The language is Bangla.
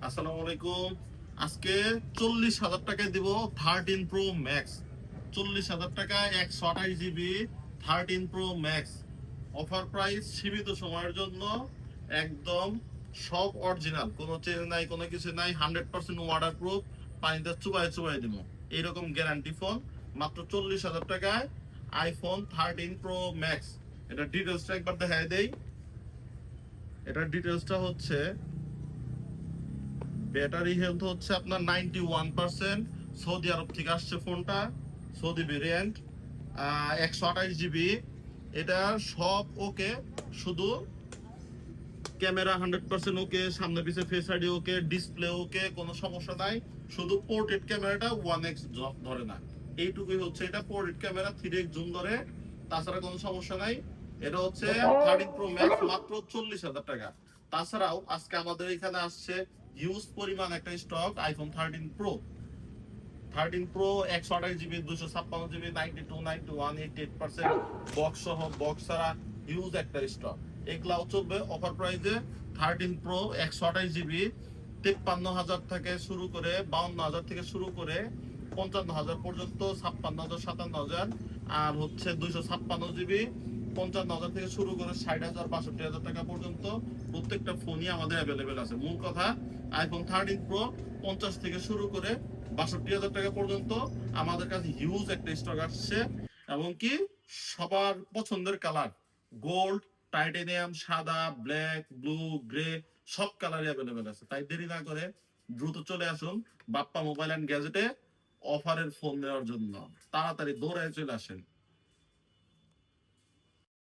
আসসালামু আলাইকুম। আজকে 40,000 টাকায় দিব 13 Pro Max। 40,000 টাকায় 128 GB 13 Pro Max। Offer price সীমিত সময়ের জন্য। একদম সব অরিজিনাল, কোনো চেঞ্জ নাই, কোনো কিছু নাই। 100% ওয়াটার প্রুফ, পানিতে চুবাই চুবাই দিব এইরকম গ্যারান্টি ফোন। মাত্র 40,000 টাকায় আইফোন 13 Pro Max। এটা ডিটেলসটা একবার দেখাই দেই। এটার ডিটেলসটা হচ্ছে ব্যাটারি হেলথ হচ্ছে আপনার 91%। সৌদি আরব থেকে আসছে ফোনটা, সৌদি ভেরিয়েন্ট। 128 GB। এটা সব ওকে, শুধু ক্যামেরা 100% ওকে, সামনে পিছে ফেস আইডি ওকে, ডিসপ্লে ওকে, কোনো সমস্যা নাই। শুধু পোর্ট্রেট ক্যামেরাটা 1x ধরে না, এইটুকুই হচ্ছে। এটা পোর্ট্রেট ক্যামেরা 3x জুম ধরে, তাছাড়া কোনো সমস্যা নাই। এটা হচ্ছে 13 Pro Max, মাত্র 40,000 টাকা। তাছাড়াও আজকে আমাদের এখানে আসছে হিউজ পরিমাণ একটা stock iPhone 13 Pro 128 GB 256 GB 92 91 88% box সহ, বক্স ছাড়া হিউজ একটা স্টক। এগুলাও চলবে অফার প্রাইসে। 13 Pro 128 GB 53,000 থেকে শুরু করে, 52,000 থেকে শুরু করে 55,000 পর্যন্ত, 56,000 57,000। আর হচ্ছে 256 GB 55,000 থেকে শুরু করে 60,000 62,000 টাকা পর্যন্ত প্রত্যেকটা ফোনই আমাদের অ্যাভেলেবেল আছে। মূল কথা, আইফোন 13 Pro 50 থেকে শুরু করে 62,000 টাকা পর্যন্ত আমাদের কাছে হিউজ একটা স্টক আসছে। এমনকি সবার পছন্দের কালার, গোল্ড, টাইটেনিয়াম, সাদা, ব্ল্যাক, ব্লু, গ্রে, সব কালারই অ্যাভেলেবেল আছে। তাই দেরি না করে দ্রুত চলে আসুন বাপ্পা মোবাইল অ্যান্ড গ্যাজেটে অফারের ফোন নেওয়ার জন্য। তাড়াতাড়ি দৌড়ায় চলে আসেন।